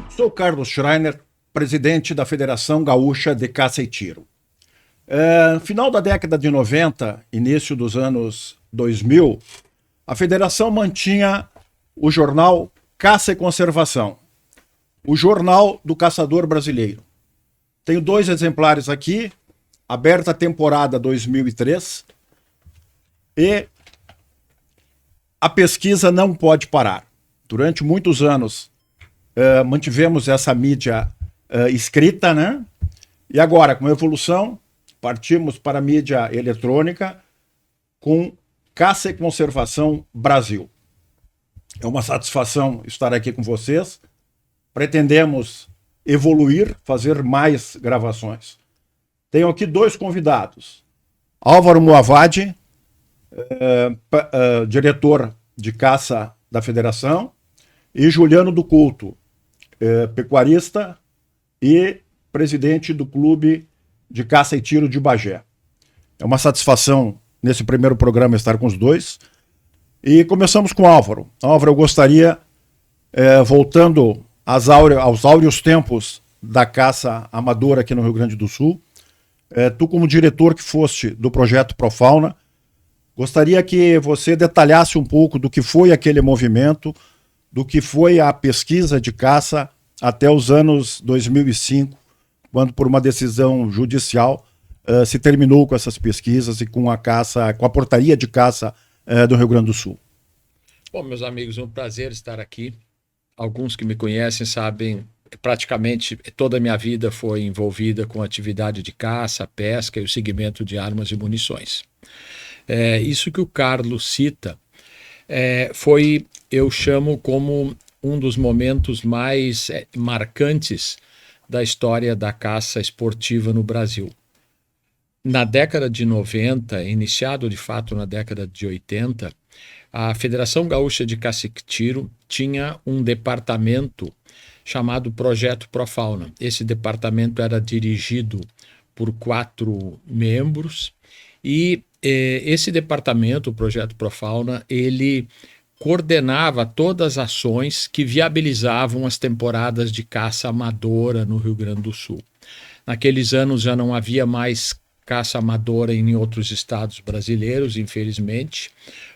Sou Carlos Schreiner, presidente da Federação Gaúcha de Caça e Tiro. Final da década de 90, início dos anos 2000, a federação mantinha o jornal Caça e Conservação, o jornal do caçador brasileiro. Tenho 2 exemplares aqui, aberta a temporada 2003, e a pesquisa não pode parar. Durante muitos anos mantivemos essa mídia escrita, né? E agora, com a evolução, partimos para a mídia eletrônica com Caça e Conservação Brasil. É uma satisfação estar aqui com vocês. Pretendemos evoluir, fazer mais gravações. Tenho aqui 2 convidados. Álvaro Muavadi, diretor de caça da Federação, e Juliano do Couto, pecuarista e presidente do Clube de Caça e Tiro de Bagé. É uma satisfação, nesse primeiro programa, estar com os 2. E começamos com o Álvaro. Álvaro, eu gostaria, voltando aos áureos tempos da caça amadora aqui no Rio Grande do Sul, tu como diretor que foste do projeto Profauna, gostaria que você detalhasse um pouco do que foi aquele movimento, do que foi a pesquisa de caça até os anos 2005, quando por uma decisão judicial se terminou com essas pesquisas e com a caça, com a portaria de caça do Rio Grande do Sul. Bom, meus amigos, é um prazer estar aqui. Alguns que me conhecem sabem que praticamente toda a minha vida foi envolvida com atividade de caça, pesca e o segmento de armas e munições. Isso que o Carlos cita foi, eu chamo como um dos momentos mais marcantes da história da caça esportiva no Brasil. Na década de 90, iniciado de fato na década de 80, a Federação Gaúcha de Caça e Tiro tinha um departamento chamado Projeto Profauna. Esse departamento era dirigido por 4 membros e esse departamento, o Projeto Profauna, ele coordenava todas as ações que viabilizavam as temporadas de caça amadora no Rio Grande do Sul. Naqueles anos já não havia mais caça amadora em outros estados brasileiros, infelizmente,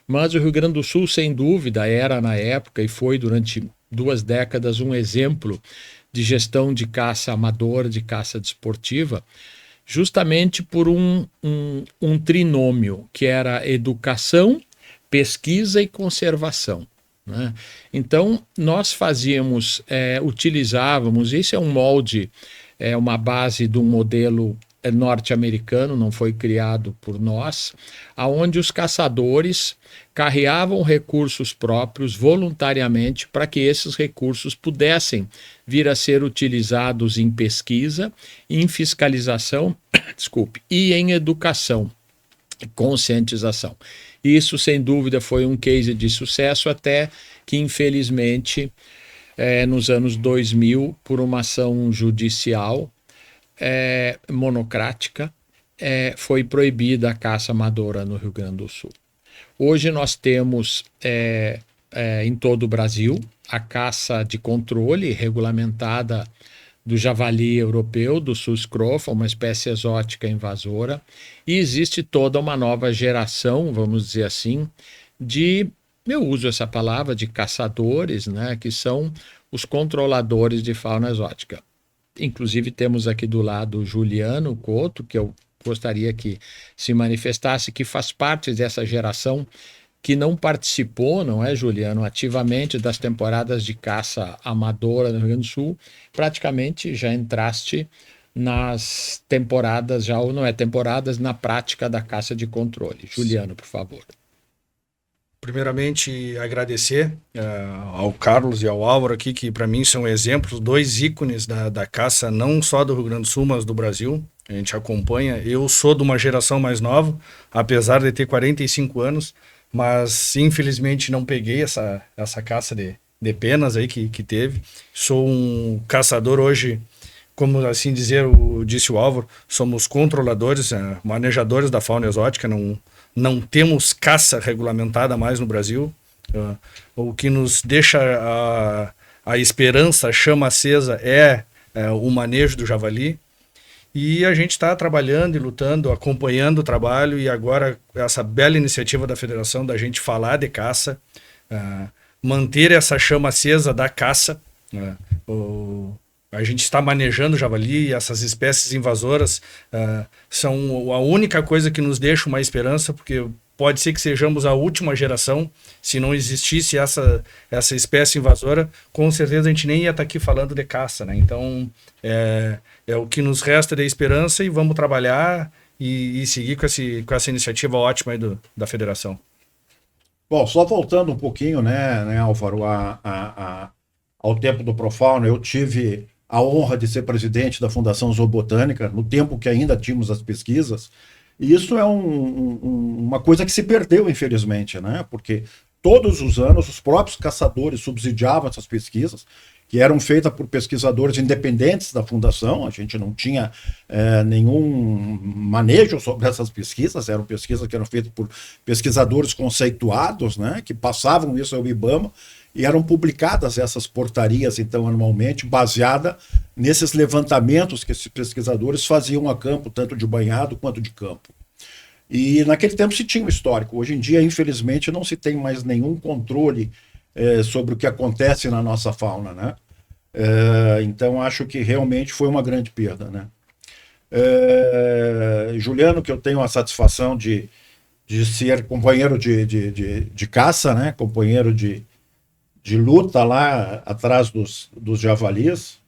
mas o Rio Grande do Sul, sem dúvida, era na época e foi durante 2 décadas um exemplo de gestão de caça amadora, de caça desportiva, justamente por um trinômio, que era educação, pesquisa e conservação, né? Então, nós utilizávamos, isso é um molde, uma base de um modelo norte-americano, não foi criado por nós, aonde os caçadores carreavam recursos próprios voluntariamente para que esses recursos pudessem vir a ser utilizados em pesquisa, em fiscalização, e em educação, conscientização. Isso, sem dúvida, foi um case de sucesso até que, infelizmente, nos anos 2000, por uma ação judicial monocrática, foi proibida a caça amadora no Rio Grande do Sul. Hoje nós temos em todo o Brasil a caça de controle regulamentada do javali europeu, do sus-crofa, uma espécie exótica invasora, e existe toda uma nova geração, vamos dizer assim, eu uso essa palavra, de caçadores, né, que são os controladores de fauna exótica. Inclusive temos aqui do lado o Juliano Couto, que eu gostaria que se manifestasse, que faz parte dessa geração que não participou, não é, Juliano, ativamente das temporadas de caça amadora no Rio Grande do Sul. Praticamente já entraste nas temporadas, na prática da caça de controle. Juliano, por favor. Primeiramente, agradecer ao Carlos e ao Álvaro aqui, que para mim são exemplos, 2 ícones da caça, não só do Rio Grande do Sul, mas do Brasil. A gente acompanha. Eu sou de uma geração mais nova, apesar de ter 45 anos, mas infelizmente não peguei essa caça de penas aí que teve. Sou um caçador hoje, como assim dizer, disse o Álvaro, somos controladores, manejadores da fauna exótica, não temos caça regulamentada mais no Brasil. O que nos deixa a esperança, a chama acesa é o manejo do javali. E a gente está trabalhando e lutando, acompanhando o trabalho, e agora essa bela iniciativa da federação da gente falar de caça, manter essa chama acesa da caça. A gente está manejando o javali, e essas espécies invasoras são a única coisa que nos deixa uma esperança, porque pode ser que sejamos a última geração. Se não existisse essa espécie invasora, com certeza a gente nem ia estar aqui falando de caça, né? Então, é o que nos resta de esperança, e vamos trabalhar e seguir com essa iniciativa ótima aí da federação. Bom, só voltando um pouquinho, né, Álvaro, ao tempo do Profauna, eu tive a honra de ser presidente da Fundação Zoobotânica, no tempo que ainda tínhamos as pesquisas, e isso é uma coisa que se perdeu, infelizmente, né? Porque todos os anos os próprios caçadores subsidiavam essas pesquisas, que eram feitas por pesquisadores independentes da Fundação. A gente não tinha nenhum manejo sobre essas pesquisas, eram pesquisas que eram feitas por pesquisadores conceituados, né? Que passavam isso ao IBAMA, e eram publicadas essas portarias, então, anualmente, baseada nesses levantamentos que esses pesquisadores faziam a campo, tanto de banhado quanto de campo. E naquele tempo se tinha um histórico. Hoje em dia, infelizmente, não se tem mais nenhum controle sobre o que acontece na nossa fauna, né? Então, acho que realmente foi uma grande perda, né? Juliano, que eu tenho a satisfação de ser companheiro de caça, né? Companheiro de luta lá atrás dos javalis,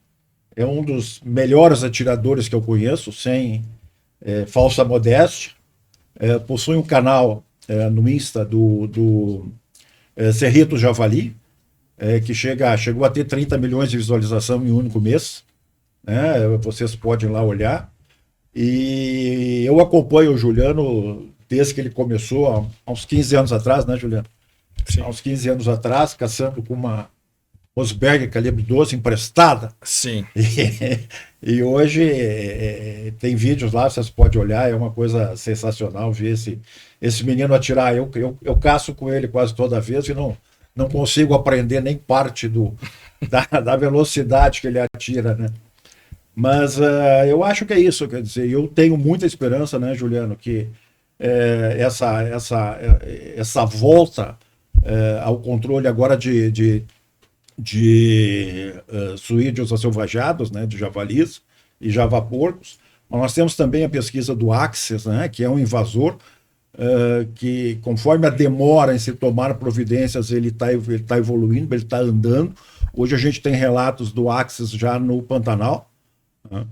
é um dos melhores atiradores que eu conheço, sem falsa modéstia. Possui um canal no Insta do Cerrito Javali, que chegou a ter 30 milhões de visualização em um único mês, né? Vocês podem lá olhar. E eu acompanho o Juliano desde que ele começou, há uns 15 anos atrás, né, Juliano? Sim. Há uns 15 anos atrás, caçando com uma Mossberg calibre 12 emprestada. Sim. E hoje tem vídeos lá, vocês podem olhar, é uma coisa sensacional ver esse menino atirar. Eu caço com ele quase toda vez e não consigo aprender nem parte da velocidade que ele atira, né? Mas eu acho que é isso, quer dizer, eu tenho muita esperança, né, Juliano, que essa volta ao controle agora de suídeos asselvajados, né, de javalis e javaporcos. Mas nós temos também a pesquisa do Axis, né, que é um invasor que, conforme a demora em se tomar providências, ele tá evoluindo, ele está andando. Hoje a gente tem relatos do Axis já no Pantanal, né?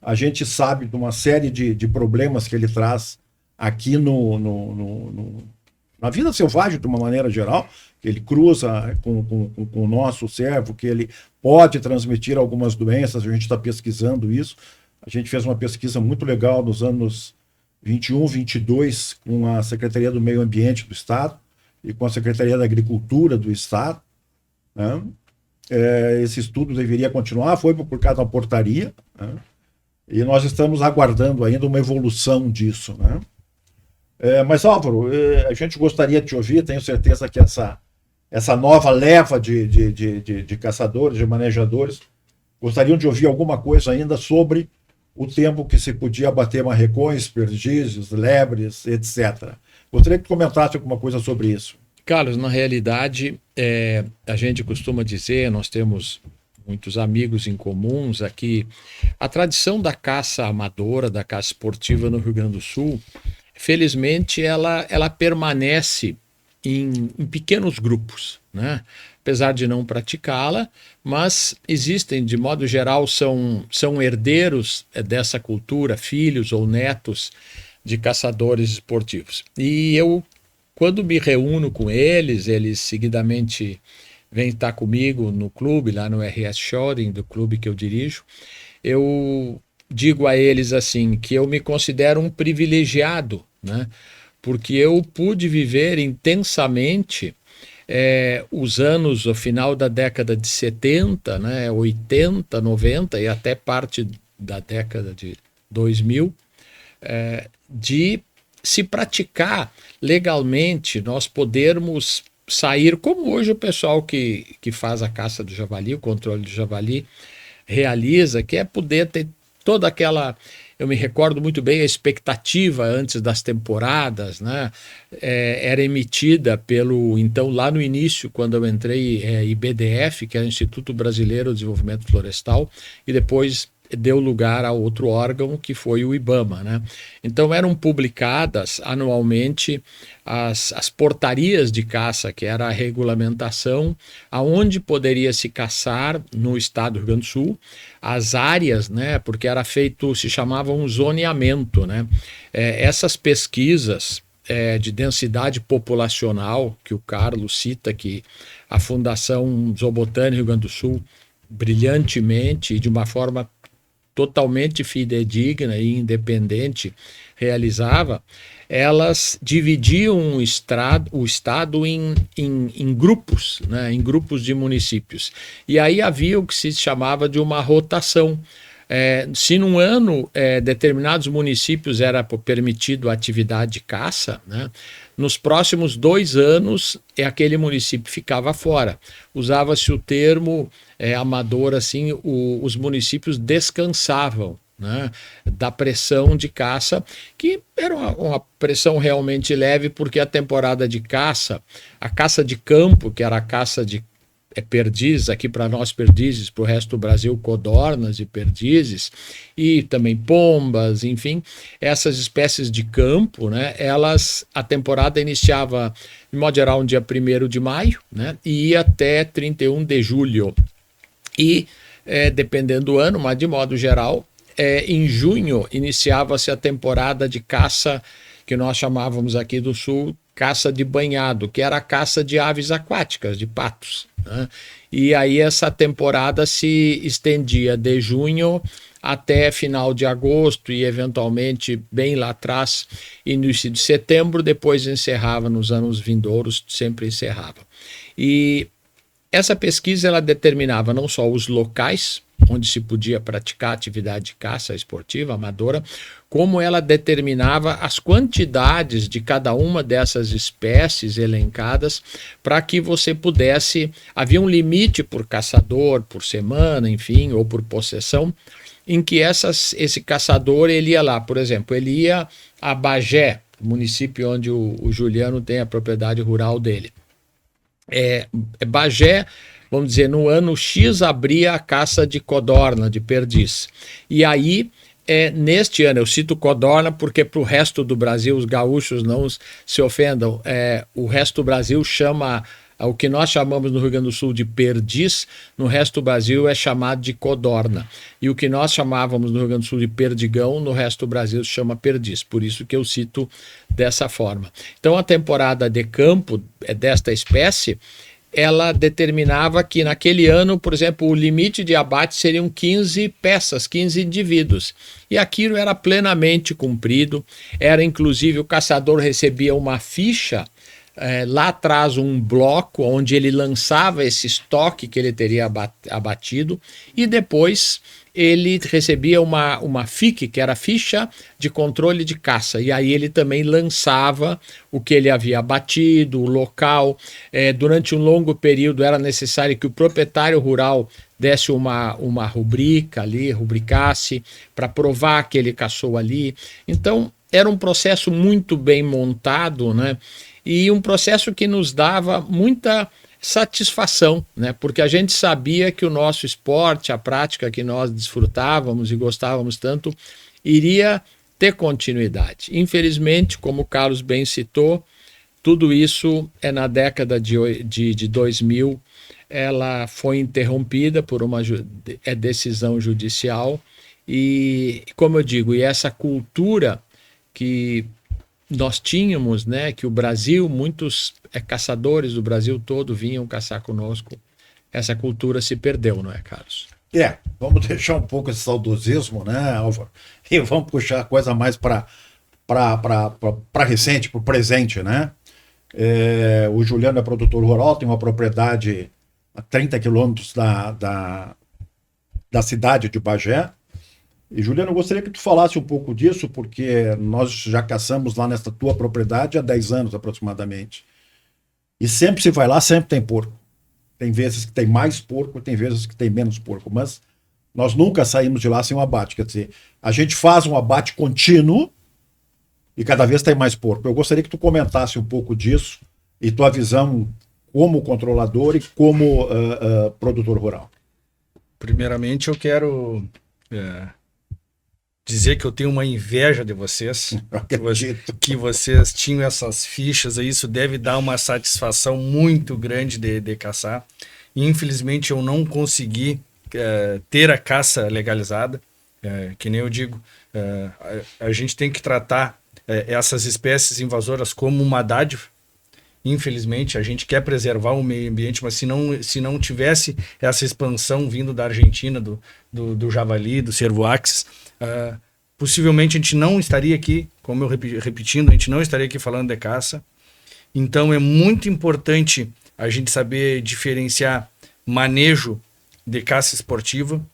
A gente sabe de uma série de problemas que ele traz aqui na vida selvagem, de uma maneira geral, que ele cruza com o nosso cervo, que ele pode transmitir algumas doenças. A gente está pesquisando isso. A gente fez uma pesquisa muito legal nos anos 21, 22, com a Secretaria do Meio Ambiente do Estado e com a Secretaria da Agricultura do Estado, né? Esse estudo deveria continuar, foi por causa da portaria, né? E nós estamos aguardando ainda uma evolução disso, né? Mas, Álvaro, a gente gostaria de te ouvir. Tenho certeza que essa nova leva de caçadores, de manejadores, gostariam de ouvir alguma coisa ainda sobre o tempo que se podia abater marrecões, perdizes, lebres, etc. Gostaria que comentasse alguma coisa sobre isso. Carlos, na realidade, a gente costuma dizer, nós temos muitos amigos em comuns aqui, a tradição da caça amadora, da caça esportiva no Rio Grande do Sul, felizmente ela permanece em pequenos grupos, né? Apesar de não praticá-la, mas existem, de modo geral, são herdeiros dessa cultura, filhos ou netos de caçadores esportivos. E eu, quando me reúno com eles seguidamente vêm estar comigo no clube, lá no RS Shooting, do clube que eu dirijo. Eu digo a eles assim, que eu me considero um privilegiado, né? Porque eu pude viver intensamente os anos, o final da década de 70, né, 80, 90 e até parte da década de 2000, de se praticar legalmente, nós podermos sair, como hoje o pessoal que faz a caça do javali, o controle do javali, realiza, que é poder ter toda aquela... Eu me recordo muito bem a expectativa antes das temporadas, né? Era emitida pelo, então, lá no início, quando eu entrei, IBDF, que é o Instituto Brasileiro de Desenvolvimento Florestal, e depois deu lugar a outro órgão que foi o IBAMA, né? Então eram publicadas anualmente as portarias de caça, que era a regulamentação aonde poderia se caçar no estado do Rio Grande do Sul, as áreas, né? Porque era feito, se chamava um zoneamento, né? Essas pesquisas de densidade populacional que o Carlos cita, que a Fundação Zoobotânica Rio Grande do Sul brilhantemente e de uma forma totalmente fidedigna e independente realizava, elas dividiam o estado em grupos, né, em grupos de municípios. E aí havia o que se chamava de uma rotação. Se num ano determinados municípios era permitido a atividade de caça, né, nos próximos 2 anos aquele município ficava fora. Usava-se o termo amador assim, os municípios descansavam, né, da pressão de caça, que era uma pressão realmente leve, porque a temporada de caça, a caça de campo, que era a caça de perdiz, aqui para nós perdizes, para o resto do Brasil codornas e perdizes, e também pombas, enfim, essas espécies de campo, né, a temporada iniciava, de modo geral, no dia 1º de maio, né, e ia até 31 de julho. E, dependendo do ano, mas de modo geral, em junho iniciava-se a temporada de caça, que nós chamávamos aqui do Sul, caça de banhado, que era a caça de aves aquáticas, de patos, né? E aí essa temporada se estendia de junho até final de agosto e eventualmente bem lá atrás, início de setembro, depois encerrava nos anos vindouros, sempre encerrava. E essa pesquisa ela determinava não só os locais onde se podia praticar atividade de caça esportiva, amadora, como ela determinava as quantidades de cada uma dessas espécies elencadas para que você pudesse... Havia um limite por caçador, por semana, enfim, ou por possessão, em que esse caçador ele ia lá, por exemplo, ele ia a Bagé, município onde o Juliano tem a propriedade rural dele. Bagé, vamos dizer, no ano X abria a caça de codorna, de perdiz. E aí, neste ano, eu cito codorna porque para o resto do Brasil, os gaúchos não se ofendam, o resto do Brasil chama, o que nós chamamos no Rio Grande do Sul de perdiz, no resto do Brasil é chamado de codorna. E o que nós chamávamos no Rio Grande do Sul de perdigão, no resto do Brasil se chama perdiz. Por isso que eu cito dessa forma. Então a temporada de campo desta espécie, ela determinava que naquele ano, por exemplo, o limite de abate seriam 15 peças, 15 indivíduos. E aquilo era plenamente cumprido. Era inclusive, o caçador recebia uma ficha, lá atrás um bloco onde ele lançava esse estoque que ele teria abatido, e depois ele recebia uma FIC, que era a ficha de controle de caça, e aí ele também lançava o que ele havia abatido, o local. Durante um longo período era necessário que o proprietário rural desse uma rubrica ali, rubricasse, para provar que ele caçou ali. Então era um processo muito bem montado, né? E um processo que nos dava muita satisfação, né? Porque a gente sabia que o nosso esporte, a prática que nós desfrutávamos e gostávamos tanto, iria ter continuidade. Infelizmente, como o Carlos bem citou, tudo isso na década de 2000, ela foi interrompida por uma decisão judicial e, como eu digo, e essa cultura que nós tínhamos, né, que o Brasil, muitos caçadores do Brasil todo vinham caçar conosco, essa cultura se perdeu, não é, Carlos? Vamos deixar um pouco esse saudosismo, né, Álvaro? E vamos puxar a coisa mais para recente, para o presente, né? O Juliano é produtor rural, tem uma propriedade a 30 quilômetros da cidade de Bagé. E, Juliano, eu gostaria que tu falasse um pouco disso, porque nós já caçamos lá nessa tua propriedade há 10 anos aproximadamente. E sempre se vai lá, sempre tem porco. Tem vezes que tem mais porco, tem vezes que tem menos porco, mas nós nunca saímos de lá sem um abate. Quer dizer, a gente faz um abate contínuo e cada vez tem mais porco. Eu gostaria que tu comentasse um pouco disso e tua visão como controlador e como produtor rural. Primeiramente, eu quero dizer que eu tenho uma inveja de vocês, que vocês tinham essas fichas aí. Isso deve dar uma satisfação muito grande de caçar. Infelizmente, eu não consegui ter a caça legalizada. Que nem eu digo, a gente tem que tratar essas espécies invasoras como uma dádiva. Infelizmente, a gente quer preservar o meio ambiente, mas se não tivesse essa expansão vindo da Argentina, do javali, do cervo-axis, possivelmente a gente não estaria aqui, como eu repetindo, a gente não estaria aqui falando de caça. Então é muito importante a gente saber diferenciar manejo de caça esportiva,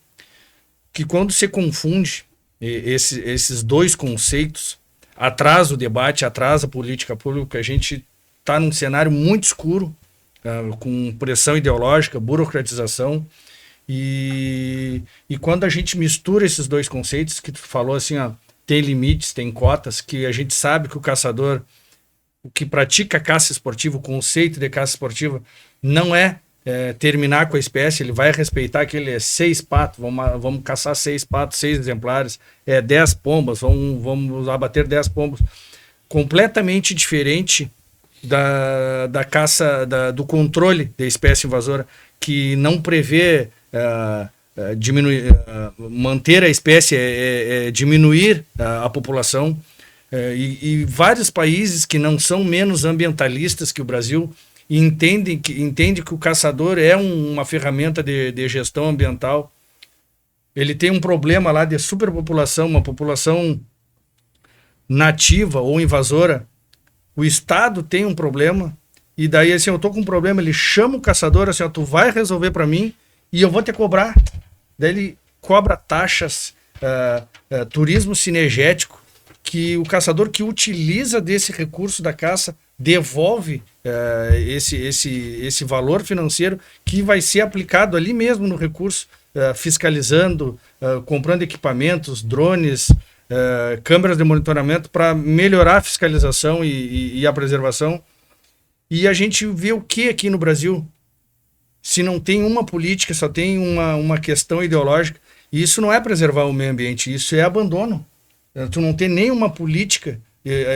que quando se confunde esses dois conceitos, atrasa o debate, atrasa a política pública. A gente está num cenário muito escuro, com pressão ideológica, burocratização, e quando a gente mistura esses dois conceitos, que tu falou assim, tem limites, tem cotas, que a gente sabe que o caçador, o que pratica caça esportiva, o conceito de caça esportiva, não é terminar com a espécie, ele vai respeitar aquele 6 patos, vamos caçar 6 patos, 6 exemplares, 10 pombas, vamos abater 10 pombas, completamente diferente da caça, do controle da espécie invasora, que não prevê manter a espécie, diminuir a população. E vários países que não são menos ambientalistas que o Brasil entendem que o caçador é uma ferramenta de gestão ambiental. Ele tem um problema lá de superpopulação, uma população nativa ou invasora. O Estado tem um problema, e daí assim, eu tô com um problema, ele chama o caçador assim, tu vai resolver para mim e eu vou te cobrar. Daí ele cobra taxas, turismo cinegético, que o caçador que utiliza desse recurso da caça devolve esse valor financeiro que vai ser aplicado ali mesmo no recurso, fiscalizando, comprando equipamentos, drones, câmeras de monitoramento para melhorar a fiscalização e a preservação. E a gente vê o que aqui no Brasil? Se não tem uma política, só tem uma questão ideológica. E isso não é preservar o meio ambiente, isso é abandono. Tu não tem nenhuma política.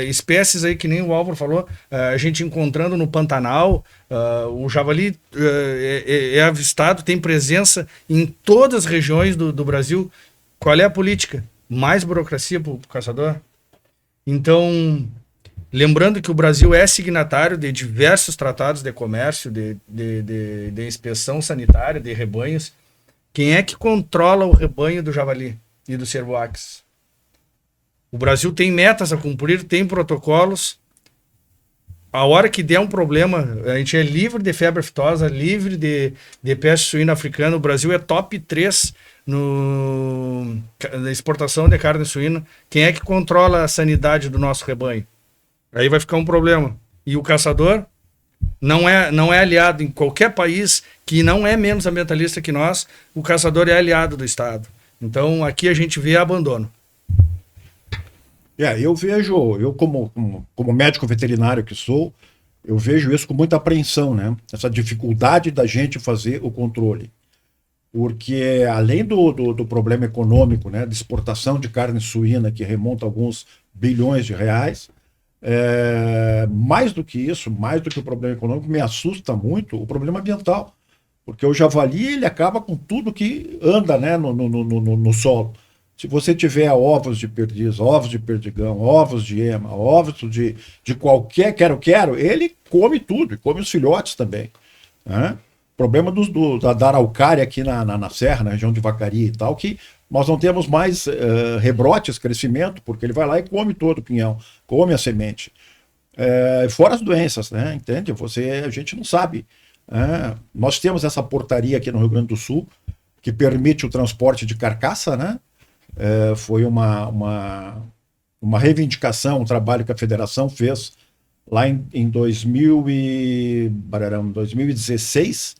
Espécies aí que nem o Álvaro falou, a gente encontrando no Pantanal, o javali é avistado, tem presença em todas as regiões do Brasil. Qual é a política? Mais burocracia para o caçador? Então, lembrando que o Brasil é signatário de diversos tratados de comércio, de inspeção sanitária, de rebanhos. Quem é que controla o rebanho do javali e do cervo-axis? O Brasil tem metas a cumprir, tem protocolos. A hora que der um problema, a gente é livre de febre aftosa, livre de peste suína africana. O Brasil é top 3 na exportação de carne suína. Quem é que controla a sanidade do nosso rebanho? Aí vai ficar um problema. E o caçador não é aliado em qualquer país que não é menos ambientalista que nós. O caçador é aliado do Estado. Então aqui a gente vê abandono. Eu como médico veterinário que sou, eu vejo isso com muita apreensão, né? Essa dificuldade da gente fazer o controle. Porque além do problema econômico, né, de exportação de carne suína, que remonta a alguns bilhões de reais, mais do que isso, mais do que o problema econômico, me assusta muito o problema ambiental. Porque o javali, ele acaba com tudo que anda, né, no solo. Se você tiver ovos de perdiz, ovos de perdigão, ovos de ema, ovos de qualquer quero-quero, ele come tudo, e come os filhotes também. Né? Problema da araucária aqui na serra, na região de Vacaria e tal, que nós não temos mais rebrotes, crescimento, porque ele vai lá e come todo o pinhão, come a semente. Fora as doenças, né? Entende? A gente não sabe. Nós temos essa portaria aqui no Rio Grande do Sul, que permite o transporte de carcaça, né? Foi uma reivindicação, um trabalho que a federação fez lá em 2016,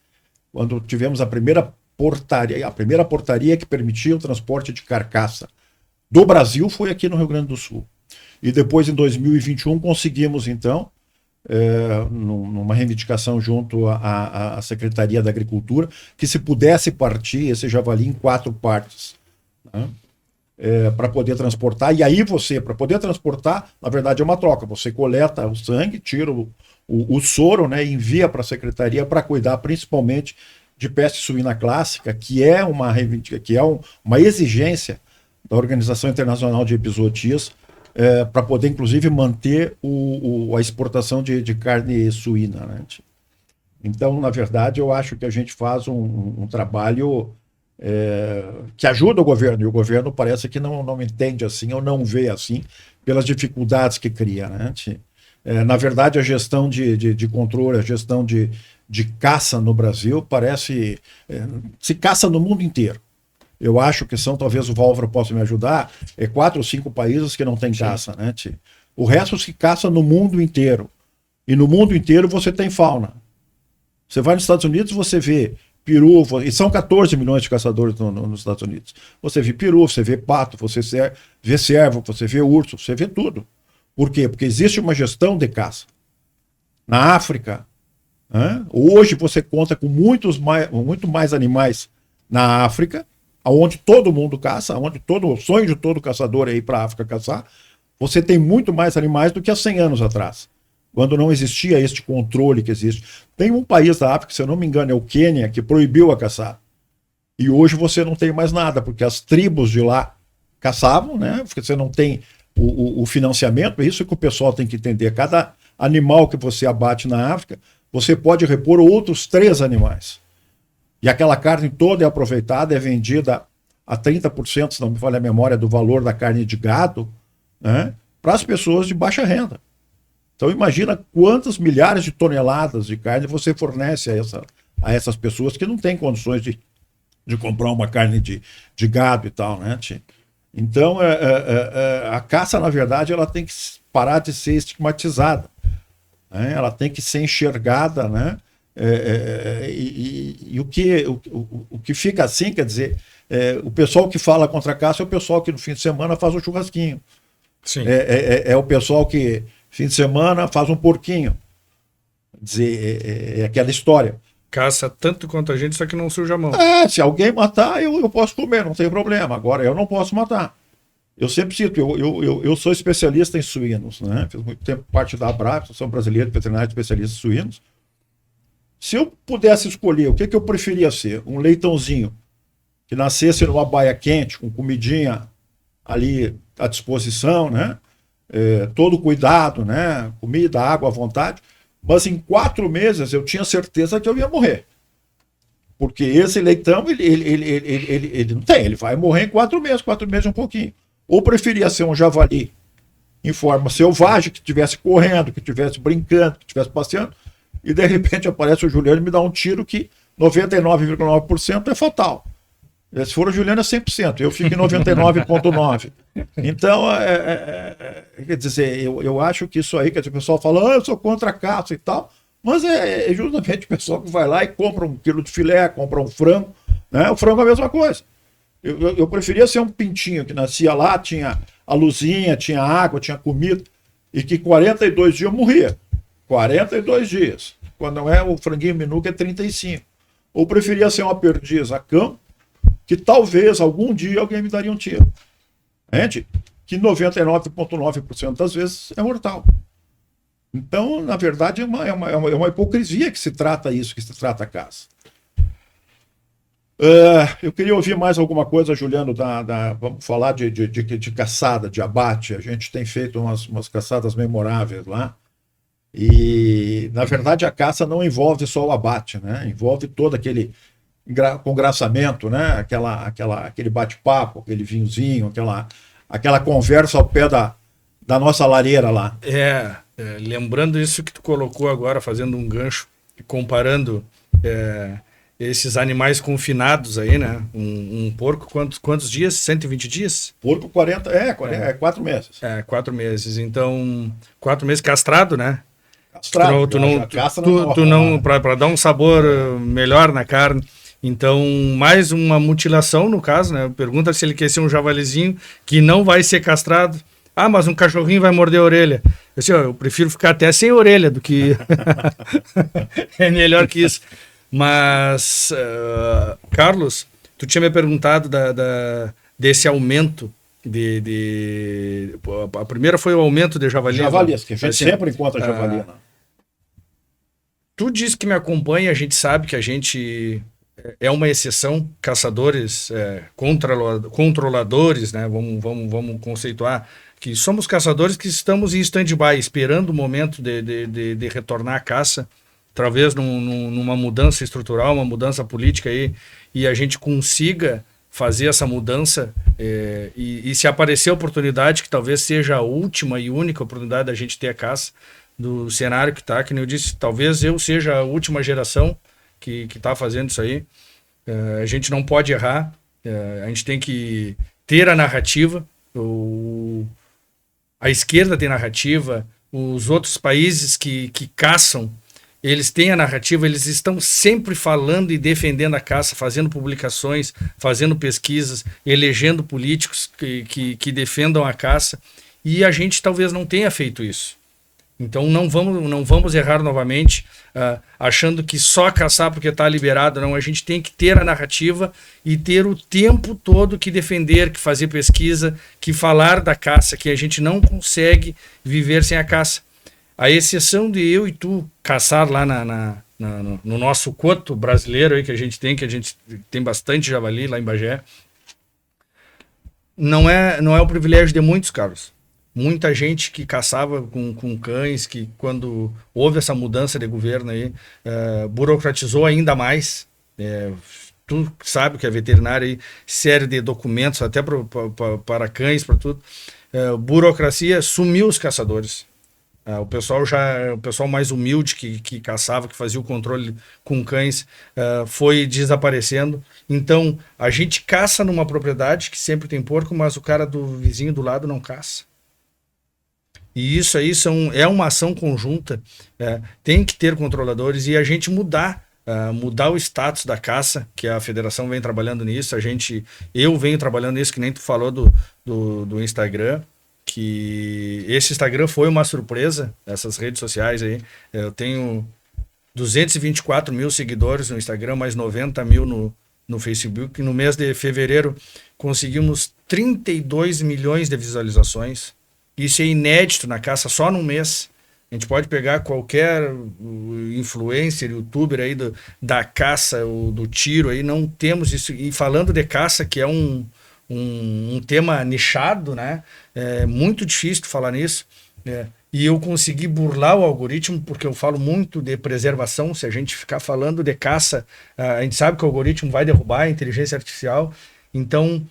quando tivemos a primeira portaria que permitia o transporte de carcaça do Brasil foi aqui no Rio Grande do Sul. E depois, em 2021, conseguimos, então, numa reivindicação junto à Secretaria da Agricultura, que se pudesse partir esse javali em 4 partes, né? Para poder transportar. E aí para poder transportar, na verdade é uma troca. Você coleta o sangue, tira o soro, né, e envia para a Secretaria para cuidar principalmente de peste suína clássica, que é uma exigência da Organização Internacional de Epizootias, para poder, inclusive, manter a exportação de carne suína, né? Então, na verdade, eu acho que a gente faz um trabalho que ajuda o governo, e o governo parece que não entende assim, ou não vê assim, pelas dificuldades que cria, né? Na verdade, a gestão de controle, a gestão de caça no Brasil parece... se caça no mundo inteiro. Eu acho que talvez o Válvaro possa me ajudar, 4 ou 5 países que não tem caça, né? O resto se caça no mundo inteiro. E no mundo inteiro você tem fauna. Você vai nos Estados Unidos, você vê peru, e são 14 milhões de caçadores nos Estados Unidos. Você vê peru, você vê pato, você vê cervo, você vê urso, você vê tudo. Por quê? Porque existe uma gestão de caça. Na África, hoje você conta com muito mais animais na África, onde todo mundo caça, onde o sonho de todo caçador é ir para a África caçar. Você tem muito mais animais do que há 100 anos atrás, quando não existia este controle que existe. Tem um país da África, se eu não me engano, é o Quênia, que proibiu a caçar. E hoje você não tem mais nada, porque as tribos de lá caçavam, né? Porque você não tem o financiamento. É isso que o pessoal tem que entender. Cada animal que você abate na África, você pode repor outros 3 animais. E aquela carne toda é aproveitada, é vendida a 30%, se não me falha a memória, do valor da carne de gado, né, para as pessoas de baixa renda. Então imagina quantas milhares de toneladas de carne você fornece a essas pessoas que não têm condições de comprar uma carne de gado e tal, né? Então a caça, na verdade, ela tem que parar de ser estigmatizada, né? Ela tem que ser enxergada, né? E o que fica assim, quer dizer, o pessoal que fala contra a caça é o pessoal que no fim de semana faz um churrasquinho. Sim. É o pessoal que fim de semana faz um porquinho. Quer dizer, é aquela história. Caça tanto quanto a gente, só que não suja a mão. Se alguém matar, eu posso comer, não tem problema. Agora, eu não posso matar. Eu sempre cito, eu sou especialista em suínos, né? Fiz muito tempo parte da ABRAV, Associação Brasileira de Veterinários Especialistas em Suínos. Se eu pudesse escolher, o que eu preferia ser? Um leitãozinho que nascesse numa baia quente, com comidinha ali à disposição, né? Todo cuidado, né? Comida, água à vontade. Mas em 4 meses eu tinha certeza que eu ia morrer. Porque esse leitão, ele não tem, ele vai morrer em 4 meses, 4 meses um pouquinho. Ou preferia ser um javali em forma selvagem, que estivesse correndo, que estivesse brincando, que estivesse passeando, e de repente aparece o Juliano e me dá um tiro que 99,9% é fatal. Se for o Juliano é 100%, eu fico em 99,9%. Então, quer dizer, eu acho que isso aí, quer dizer, o pessoal fala, eu sou contra a caça e tal, mas é justamente o pessoal que vai lá e compra 1 quilo de filé, compra um frango, né? O frango é a mesma coisa. Eu preferia ser um pintinho que nascia lá, tinha a luzinha, tinha água, tinha comida, e que 42 dias eu morria. 42 dias. Quando não é o franguinho menu, que é 35. Ou preferia ser uma perdiz a cão, que talvez algum dia alguém me daria um tiro. Entende? Que 99,9% das vezes é mortal. Então, na verdade, é uma hipocrisia que se trata isso, que se trata a caça. Eu queria ouvir mais alguma coisa, Juliano, vamos falar de caçada, de abate. A gente tem feito umas caçadas memoráveis lá. E, na verdade, a caça não envolve só o abate, né? Envolve todo aquele congraçamento, né? Aquele bate-papo, aquele vinhozinho, aquela conversa ao pé da nossa lareira lá. Lembrando isso que tu colocou agora, fazendo um gancho, comparando esses animais confinados aí, né? Um porco, quantos dias? 120 dias? Porco 40, 4 meses. 4 meses. Então, 4 meses castrado, né? Castrado, Tu não, a caça tu não para dar um sabor melhor na carne. Então, mais uma mutilação no caso, né? Pergunta se ele quer ser um javalizinho que não vai ser castrado. Ah, mas um cachorrinho vai morder a orelha. Eu prefiro ficar até sem orelha do que... É melhor que isso. Mas, Carlos, tu tinha me perguntado desse aumento a primeira foi o aumento de javalina. Javalias, que a gente assim, sempre encontra javalina. Tu diz que me acompanha, a gente sabe que a gente é uma exceção, caçadores, controladores, né? Vamos conceituar que somos caçadores que estamos em stand-by, esperando o momento de retornar à caça, talvez numa mudança estrutural, uma mudança política aí, e a gente consiga fazer essa mudança e se aparecer a oportunidade, que talvez seja a última e única oportunidade da gente ter a caça do cenário que está, que nem eu disse, talvez eu seja a última geração que está fazendo isso aí. A gente não pode errar, a gente tem que ter a narrativa, a esquerda tem narrativa, os outros países que caçam, eles têm a narrativa, eles estão sempre falando e defendendo a caça, fazendo publicações, fazendo pesquisas, elegendo políticos que defendam a caça, e a gente talvez não tenha feito isso. Então não vamos errar novamente, achando que só caçar porque está liberado. Não, a gente tem que ter a narrativa e ter o tempo todo que defender, que fazer pesquisa, que falar da caça, que a gente não consegue viver sem a caça. A exceção de eu e tu caçar lá no nosso coto brasileiro aí que a gente tem bastante javali lá em Bagé, não é o privilégio de muitos, Carlos. Muita gente que caçava com cães, que quando houve essa mudança de governo aí, burocratizou ainda mais. Tu sabe que é veterinário aí, série de documentos até para cães, para tudo. Burocracia, sumiu os caçadores. O pessoal mais humilde que caçava, que fazia o controle com cães, foi desaparecendo. Então, a gente caça numa propriedade que sempre tem porco, mas o cara do vizinho do lado não caça. E isso aí é uma ação conjunta. Tem que ter controladores e a gente mudar o status da caça, que a federação vem trabalhando nisso. Eu venho trabalhando nisso, que nem tu falou do Instagram, que esse Instagram foi uma surpresa, essas redes sociais aí. Eu tenho 224 mil seguidores no Instagram, mais 90 mil no Facebook. No mês de fevereiro conseguimos 32 milhões de visualizações. Isso é inédito na caça, só num mês. A gente pode pegar qualquer influencer, youtuber aí da caça ou do tiro, aí não temos isso. E falando de caça, que é um tema nichado, né? É muito difícil de falar nisso. E eu consegui burlar o algoritmo, porque eu falo muito de preservação. Se a gente ficar falando de caça, a gente sabe que o algoritmo vai derrubar a inteligência artificial. Então,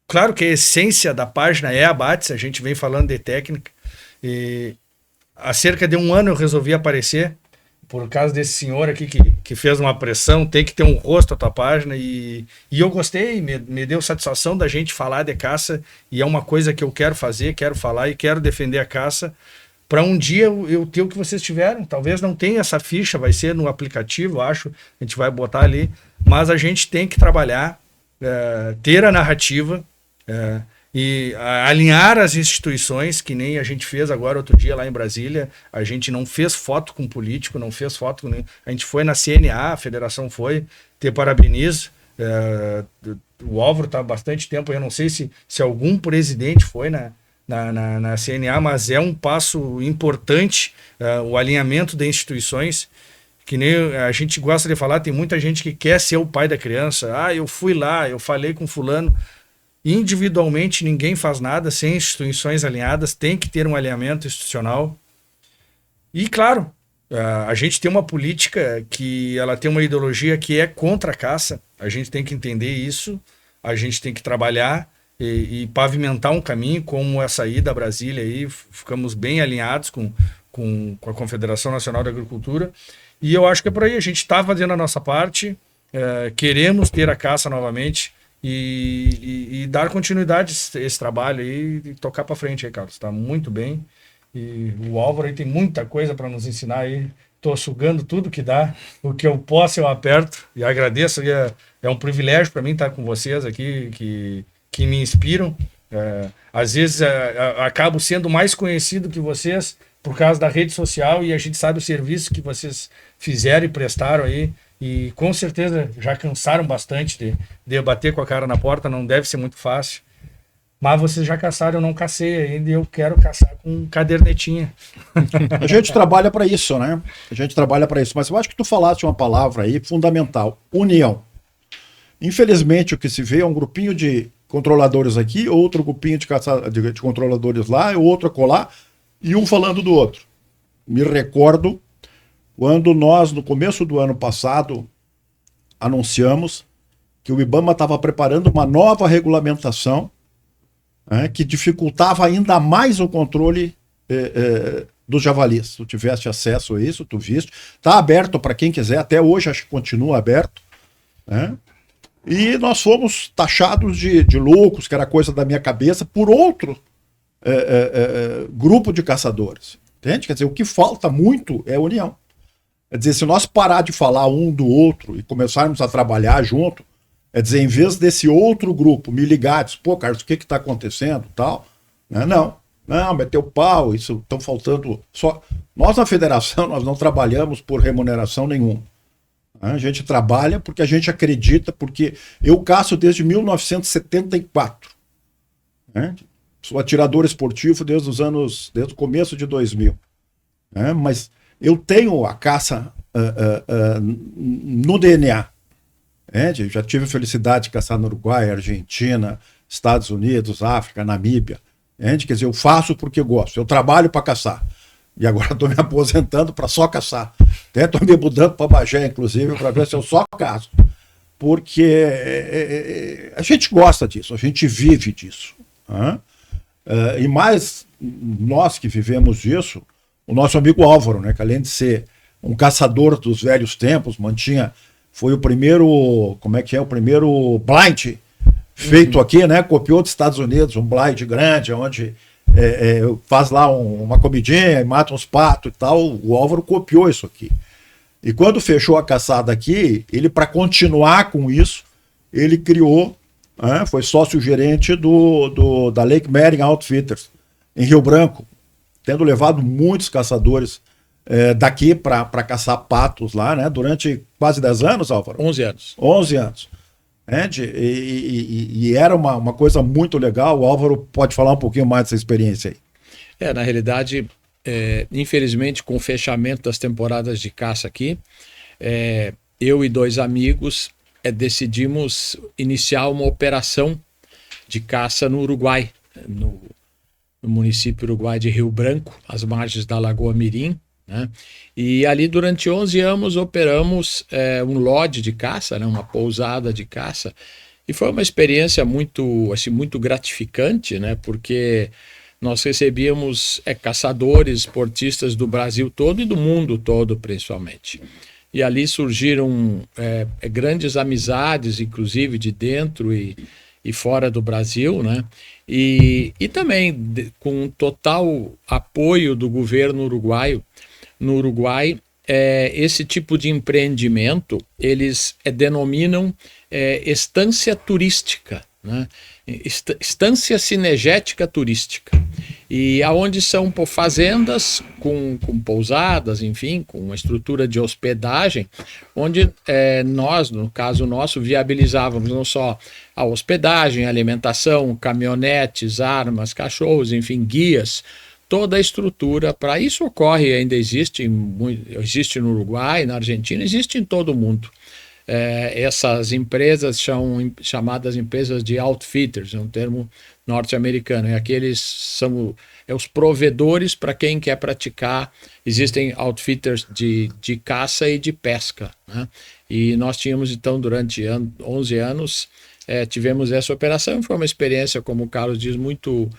claro que a essência da página é a BATS, a gente vem falando de técnica. E há cerca de um ano eu resolvi aparecer, por causa desse senhor aqui que fez uma pressão, tem que ter um rosto a tua página, e eu gostei, me deu satisfação da gente falar de caça, e é uma coisa que eu quero fazer, quero falar e quero defender a caça, para um dia eu ter o que vocês tiveram. Talvez não tenha essa ficha, vai ser no aplicativo, acho, a gente vai botar ali, mas a gente tem que trabalhar, ter a narrativa, e alinhar as instituições, que nem a gente fez agora outro dia lá em Brasília. A gente não fez foto com político, não fez foto com... A gente foi na CNA, a federação foi, te parabenizo. O Álvaro está há bastante tempo, eu não sei se algum presidente foi na CNA, mas é um passo importante, o alinhamento de instituições, que nem a gente gosta de falar. Tem muita gente que quer ser o pai da criança. Eu fui lá, eu falei com fulano. Individualmente ninguém faz nada sem instituições alinhadas, tem que ter um alinhamento institucional. E claro, a gente tem uma política que ela tem uma ideologia que é contra a caça. A gente tem que entender isso, a gente tem que trabalhar e pavimentar um caminho, como essa ida a Brasília aí, ficamos bem alinhados com a Confederação Nacional de Agricultura. E eu acho que é por aí, a gente está fazendo a nossa parte, queremos ter a caça novamente, e dar continuidade a esse trabalho aí e tocar para frente aí, Carlos. Está muito bem. E o Álvaro aí tem muita coisa para nos ensinar aí. Estou sugando tudo que dá, o que eu posso eu aperto e agradeço. E é um privilégio para mim estar com vocês aqui, que me inspiram. Às vezes acabo sendo mais conhecido que vocês por causa da rede social e a gente sabe o serviço que vocês fizeram e prestaram aí. E com certeza já cansaram bastante de bater com a cara na porta, não deve ser muito fácil. Mas vocês já caçaram, eu não cacei ainda e eu quero caçar com cadernetinha. A gente trabalha para isso, né? A gente trabalha para isso. Mas eu acho que tu falaste uma palavra aí fundamental: união. Infelizmente, o que se vê é um grupinho de controladores aqui, outro grupinho de controladores lá, outro acolá, e um falando do outro. Me recordo quando nós, no começo do ano passado, anunciamos que o IBAMA estava preparando uma nova regulamentação que dificultava ainda mais o controle dos javalis. Tu tiveste acesso a isso, tu viste. Está aberto para quem quiser, até hoje acho que continua aberto. E nós fomos taxados de loucos, que era coisa da minha cabeça, por outro grupo de caçadores. Entende? Quer dizer, o que falta muito é união. Quer dizer, se nós parar de falar um do outro e começarmos a trabalhar junto, quer dizer, em vez desse outro grupo me ligar, diz, pô, Carlos, o que está acontecendo, tal, né? Não, meteu pau, isso estão faltando. Nós na federação, nós não trabalhamos por remuneração nenhuma. A gente trabalha porque a gente acredita, porque eu caço desde 1974. Sou atirador esportivo desde o começo de 2000. Mas eu tenho a caça no DNA. Já tive a felicidade de caçar no Uruguai, Argentina, Estados Unidos, África, Namíbia. Quer dizer, eu faço porque gosto. Eu trabalho para caçar. E agora estou me aposentando para só caçar. Até estou me mudando para Bagé, inclusive, para ver se eu só caço. Porque a gente gosta disso, a gente vive disso. E mais nós que vivemos disso, o nosso amigo Álvaro, né, que além de ser um caçador dos velhos tempos, foi o primeiro, o primeiro blind feito aqui, né, copiou dos Estados Unidos, um blind grande, onde faz lá uma comidinha e mata uns patos e tal. O Álvaro copiou isso aqui. E quando fechou a caçada aqui, ele, para continuar com isso, ele criou, foi sócio-gerente da Lake Mering Outfitters, em Rio Branco, tendo levado muitos caçadores daqui para caçar patos lá, né, durante quase 10 anos, Álvaro? 11 anos. 11 anos. E era uma coisa muito legal. O Álvaro pode falar um pouquinho mais dessa experiência aí. Na realidade, infelizmente, com o fechamento das temporadas de caça aqui, eu e 2 amigos decidimos iniciar uma operação de caça no Uruguai, no município uruguai de Rio Branco, às margens da Lagoa Mirim, né? E ali durante 11 anos operamos um lodge de caça, né? Uma pousada de caça, e foi uma experiência muito, assim, muito gratificante, né? Porque nós recebíamos caçadores, esportistas do Brasil todo e do mundo todo, principalmente. E ali surgiram grandes amizades, inclusive de dentro e fora do Brasil, né? E também com total apoio do governo uruguaio. No Uruguai, esse tipo de empreendimento, eles denominam estância turística, né? Estância cinegética turística. E aonde são fazendas com pousadas, enfim, com uma estrutura de hospedagem, onde nós, no caso nosso, viabilizávamos não só a hospedagem, a alimentação, caminhonetes, armas, cachorros, enfim, guias, toda a estrutura. Para isso ocorre, ainda existe no Uruguai, na Argentina, existe em todo o mundo. Essas empresas são chamadas empresas de outfitters, é um termo norte-americano, aqueles são os provedores para quem quer praticar. Existem outfitters de caça e de pesca, né? E nós tínhamos então durante 11 anos tivemos essa operação. Foi uma experiência, como o Carlos diz, muito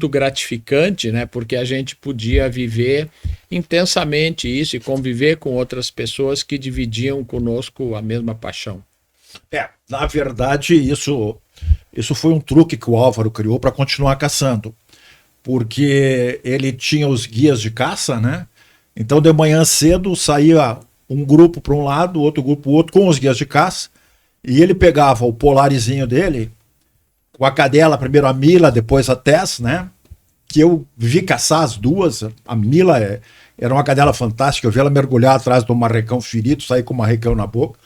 gratificante, né? Porque a gente podia viver intensamente isso e conviver com outras pessoas que dividiam conosco a mesma paixão. Na verdade, isso foi um truque que o Álvaro criou para continuar caçando. porque ele tinha os guias de caça, né? Então de manhã cedo saía um grupo para um lado, outro grupo para o outro, com os guias de caça, e ele pegava o polarizinho dele, com a cadela, primeiro a Mila, depois a Tess, né? Que eu vi caçar as duas. A Mila era uma cadela fantástica, eu vi ela mergulhar atrás de um marrecão ferido, sair com o marrecão na boca.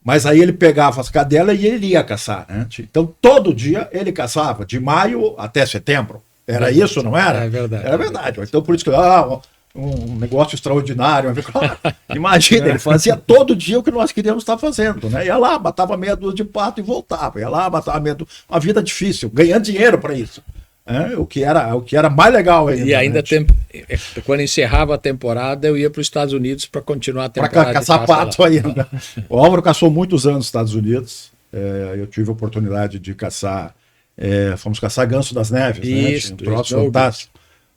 Mas aí ele pegava as cadelas e ele ia caçar, né? Então todo dia ele caçava, de maio até setembro. Era isso, não era? É verdade. Era verdade. Então por isso que um negócio extraordinário. Imagina, ele fazia todo dia o que nós queríamos estar fazendo, né? Ia lá, matava meia dúzia de pato e voltava. Ia lá, matava meia dúzia. Uma vida difícil, ganhando dinheiro para isso. O que era mais legal ainda. E ainda quando encerrava a temporada, eu ia para os Estados Unidos para continuar a temporada. Para caçar pato ainda. O Álvaro caçou muitos anos nos Estados Unidos. Eu tive a oportunidade de caçar. Fomos caçar ganso das neves, isso, né? Um troço fantástico.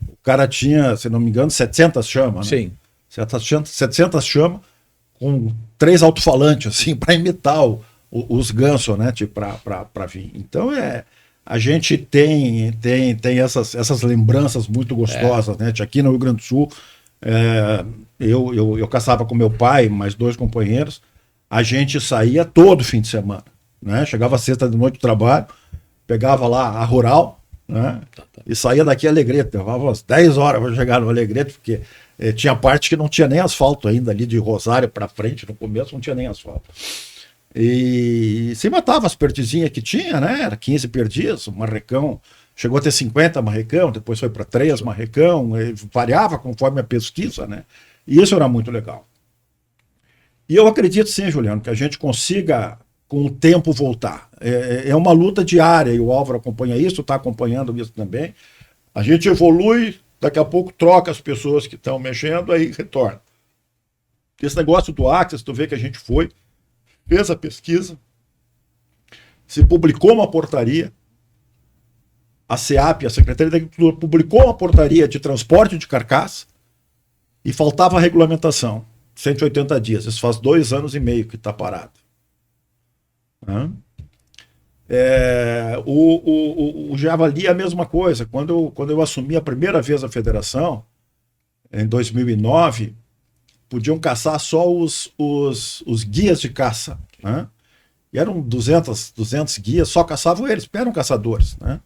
O cara tinha, se não me engano, 700 chamas. Né? Sim. 700 chamas com 3 alto-falantes, assim, para imitar os gansos, né? Tipo, para vir. Então a gente tem essas lembranças muito gostosas, né? Aqui no Rio Grande do Sul, eu caçava com meu pai, mais 2 companheiros, a gente saía todo fim de semana, né? Chegava sexta de noite do trabalho, pegava lá a rural, né? E saía daqui a Alegrete, levava umas 10 horas para chegar no Alegrete, porque tinha parte que não tinha nem asfalto ainda, ali de Rosário para frente, no começo não tinha nem asfalto. E se matava as perdizinhas que tinha, né? Era 15 perdiz, o marrecão chegou a ter 50 marrecão, depois foi para 3 marrecão, variava conforme a pesquisa, né? E isso era muito legal. E eu acredito sim, Juliano, que a gente consiga com o tempo voltar. É uma luta diária, e o Álvaro acompanha isso, está acompanhando isso também. A gente evolui, daqui a pouco troca as pessoas que estão mexendo, aí retorna. Esse negócio do Axis, tu vê que a gente fez a pesquisa, se publicou uma portaria, a SEAP, a Secretaria da Agricultura, publicou uma portaria de transporte de carcaça e faltava a regulamentação, 180 dias. Isso faz 2 anos e meio que está parado. O javali é a mesma coisa. Quando eu assumi a primeira vez a federação, em 2009, podiam caçar só os guias de caça, né? E eram 200 guias, só caçavam eles, porque eram caçadores, né?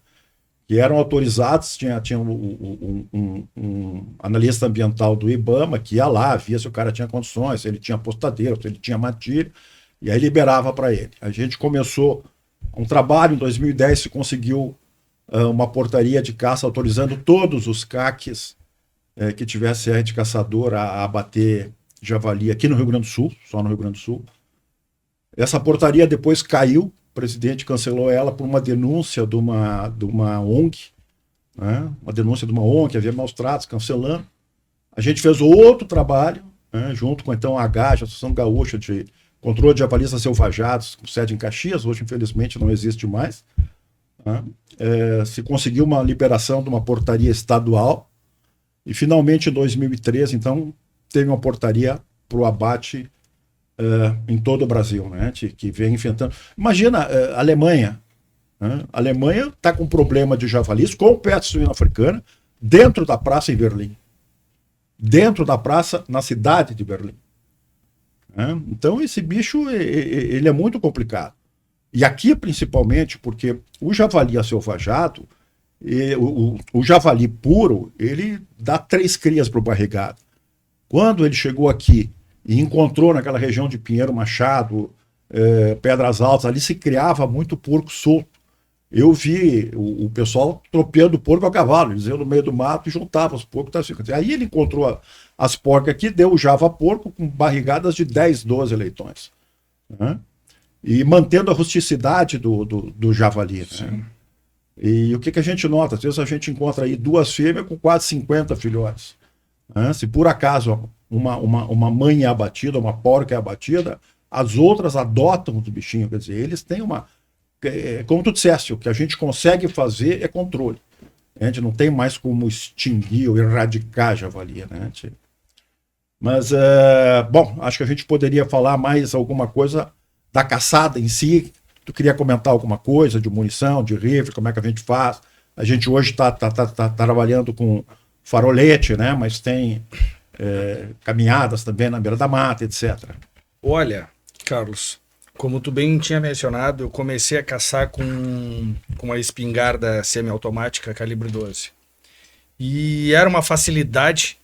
Que eram autorizados, tinha um analista ambiental do IBAMA que ia lá, via se o cara tinha condições, se ele tinha apostadeiro, se ele tinha matilha, e aí liberava para ele. A gente começou um trabalho, em 2010 se conseguiu uma portaria de caça autorizando todos os caques que tivesse serra de caçador a abater javali aqui no Rio Grande do Sul, só no Rio Grande do Sul. Essa portaria depois caiu, o presidente cancelou ela por uma denúncia de uma ONG, né? Uma denúncia de uma ONG, havia maus tratos, cancelando. A gente fez outro trabalho, né? Junto com então a AGAJ, a Associação Gaúcha de Controle de Javalistas Selvajados, com sede em Caxias, hoje infelizmente não existe mais. Né? Se conseguiu uma liberação de uma portaria estadual, e finalmente em 2013, então, teve uma portaria para o abate em todo o Brasil, né? Que vem enfrentando. Imagina a Alemanha. Né? A Alemanha está com problema de javalis com peste suína africana dentro da praça em Berlim. Dentro da praça, na cidade de Berlim. Né? Então esse bicho ele é muito complicado. E aqui principalmente porque o javali aselvajado, o javali puro, ele dá 3 crias para o barrigado. Quando ele chegou aqui e encontrou naquela região de Pinheiro Machado, Pedras Altas, ali se criava muito porco solto. Eu vi o pessoal tropeando porco a cavalo, eles iam no meio do mato e juntavam os porcos. Aí ele encontrou as porcas aqui, deu o java porco com barrigadas de 10, 12 leitões. Né? E mantendo a rusticidade do javali. Né? E o que a gente nota? Às vezes a gente encontra aí 2 fêmeas com quase 50 filhotes. Né? Se por acaso uma mãe é abatida, uma porca é abatida, as outras adotam os bichinhos. Quer dizer, eles têm como tu disseste, o que a gente consegue fazer é controle. A gente não tem mais como extinguir ou erradicar a javali, né? Mas, bom, acho que a gente poderia falar mais alguma coisa da caçada em si. Tu queria comentar alguma coisa de munição, de rifle, como é que a gente faz? A gente hoje está trabalhando com farolete, né? Mas tem caminhadas também na beira da mata, etc. Olha, Carlos, como tu bem tinha mencionado, eu comecei a caçar com uma espingarda semiautomática calibre 12. E era uma facilidade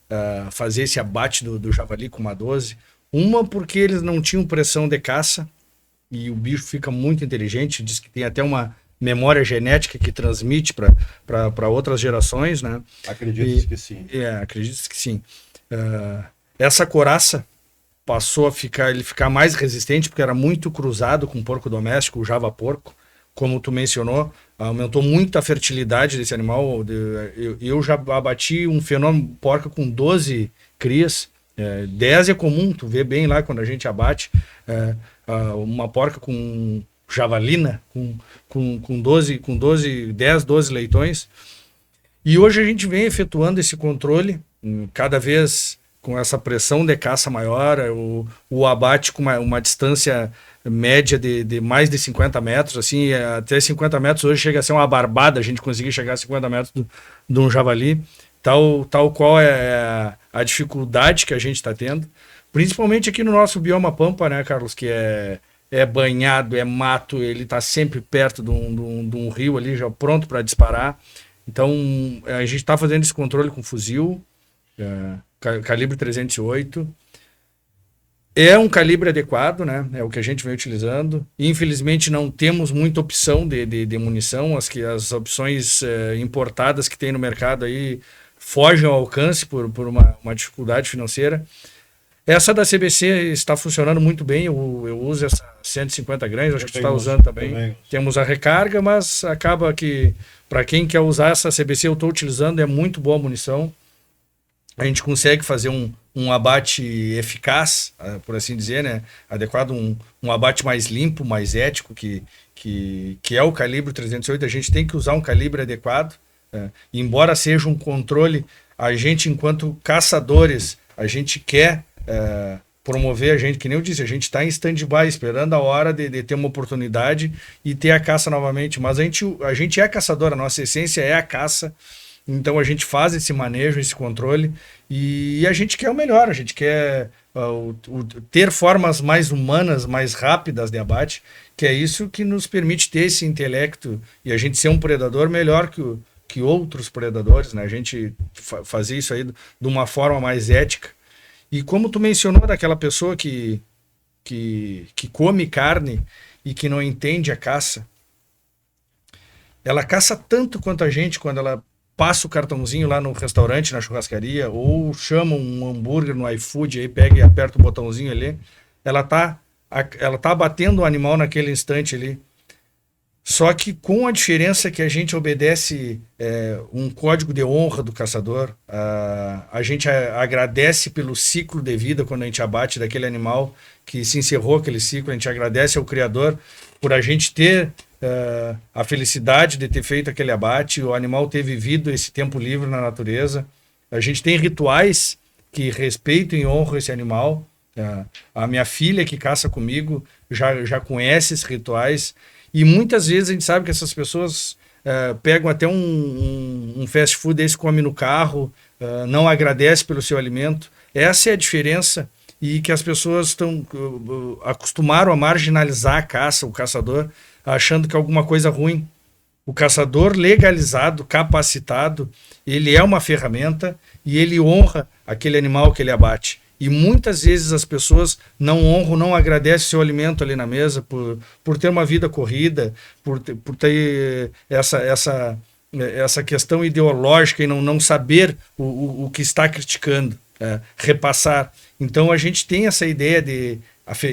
fazer esse abate do javali com uma 12. Uma porque eles não tinham pressão de caça e o bicho fica muito inteligente, diz que tem até uma memória genética que transmite para outras gerações, né? Acredito que sim. Acredito que sim. Essa coraça passou a ficar mais resistente porque era muito cruzado com porco doméstico, o Java porco, como tu mencionou, aumentou muito a fertilidade desse animal. Eu já abati um fenômeno porca com 12 crias, 10 é comum, tu vê bem lá quando a gente abate, uma porca com javalina, com 10, 12 leitões. E hoje a gente vem efetuando esse controle, cada vez com essa pressão de caça maior, o abate com uma distância média de mais de 50 metros, assim, até 50 metros hoje chega a ser uma barbada a gente conseguir chegar a 50 metros de um javali, tal qual é a dificuldade que a gente está tendo, principalmente aqui no nosso bioma pampa, né, Carlos, que é banhado, é mato, ele está sempre perto de um rio ali, já pronto para disparar. Então, a gente está fazendo esse controle com fuzil, calibre 308. É um calibre adequado, né? É o que a gente vem utilizando. Infelizmente, não temos muita opção de munição. As opções importadas que tem no mercado aí fogem ao alcance por uma dificuldade financeira. Essa da CBC está funcionando muito bem. Eu uso essa 150 gramas, acho que tu está usando também. Temos a recarga, mas acaba que, para quem quer usar essa CBC, eu estou utilizando, é muito boa a munição. A gente consegue fazer um abate eficaz, por assim dizer, né? Adequado, um abate mais limpo, mais ético, que é o calibre 308. A gente tem que usar um calibre adequado. Embora seja um controle, a gente, enquanto caçadores, a gente quer promover, a gente, que nem eu disse, a gente está em stand-by, esperando a hora de ter uma oportunidade e ter a caça novamente. Mas a gente é caçador, a nossa essência é a caça. Então a gente faz esse manejo, esse controle, e a gente quer o melhor, a gente quer ter formas mais humanas, mais rápidas de abate, que é isso que nos permite ter esse intelecto e a gente ser um predador melhor que outros predadores, né? A gente fazer isso aí de uma forma mais ética. E como tu mencionou daquela pessoa que come carne e que não entende a caça, ela caça tanto quanto a gente quando ela passa o cartãozinho lá no restaurante, na churrascaria, ou chama um hambúrguer no iFood, aí pega e aperta o botãozinho ali, ela tá abatendo o animal naquele instante ali. Só que com a diferença que a gente obedece um código de honra do caçador, a gente agradece pelo ciclo de vida quando a gente abate daquele animal que se encerrou aquele ciclo, a gente agradece ao Criador por a gente ter a felicidade de ter feito aquele abate, o animal ter vivido esse tempo livre na natureza. A gente tem rituais que respeitam e honram esse animal. A minha filha que caça comigo já conhece esses rituais. E muitas vezes a gente sabe que essas pessoas pegam até um fast food desse, come no carro, não agradece pelo seu alimento. Essa é a diferença, e que as pessoas acostumaram a marginalizar a caça, o caçador, achando que é alguma coisa ruim. O caçador legalizado, capacitado, ele é uma ferramenta e ele honra aquele animal que ele abate. E muitas vezes as pessoas não honram, não agradecem o seu alimento ali na mesa por ter uma vida corrida, por ter essa questão ideológica e não saber o que está criticando, repassar. Então a gente tem essa ideia